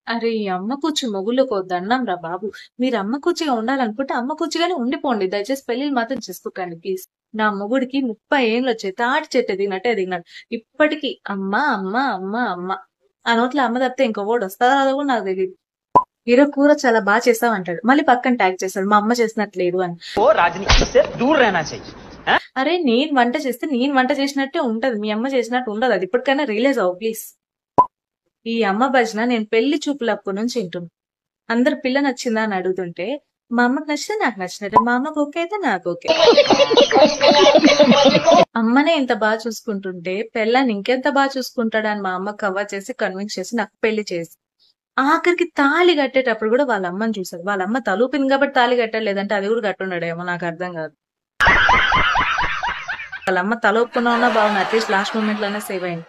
అరే ఈ అమ్మ కూర్చి మొగుళ్ళకు దండం రా బాబు. మీరు అమ్మ కూర్చిగా ఉండాలనుకుంటే అమ్మ కూర్చిగానే ఉండిపోండి. దయచేసి పెళ్లిళ్ళు మాత్రం చేసుకోకండి ప్లీజ్. నా మొగుడికి 30 ఏళ్ళు వచ్చాయి. తాటి చెట్టు ఎదిగినట్టే ఎదిగినాడు. ఇప్పటికీ అమ్మ అమ్మ అమ్మ అమ్మ ఆ నోట్లో అమ్మ తప్పితే ఇంకొకటి వస్తుందో రాదో కూడా నాకు తెలియదు. ఈరోజు కూర చాలా బాగా చేసావు అంటాడు. మళ్ళీ పక్కన ట్యాగ్ చేస్తాడు మా అమ్మ చేసినట్లేదు అని. అరే నేను వంట చేస్తే నేను వంట చేసినట్టే ఉంటది. మీ అమ్మ చేసినట్టు ఉండదు. అది ఇప్పటికైనా రియలైజ్ అవ్వు ప్లీజ్. ఈ అమ్మ భజన నేను పెళ్లి చూపులప్పటి నుంచి వింటున్నా. అందరు పిల్ల నచ్చిందా అని అడుగుతుంటే మా అమ్మకి నచ్చితే నాకు నచ్చినట్టే, మా అమ్మకు ఓకే అయితే నాకు ఓకే. అమ్మనే ఇంత బాగా చూసుకుంటుంటే పెళ్ళాన్ని ఇంకెంత బాగా చూసుకుంటాడని మా అమ్మ కవర్ చేసి కన్విన్స్ చేసి నాకు పెళ్లి చేసి ఆఖరికి తాళి కట్టేటప్పుడు కూడా వాళ్ళ అమ్మని చూసాడు. వాళ్ళ అమ్మ తలూపింది కాబట్టి తాళి కట్టాడు, లేదంటే అది కూడా కట్టుండడేమో నాకు అర్థం కాదు. వాళ్ళ అమ్మ తలొప్పుకున్నా ఉన్నా బాగుంది, అట్లీస్ట్ లాస్ట్ మూమెంట్ లోనే సేవ్ అయింది.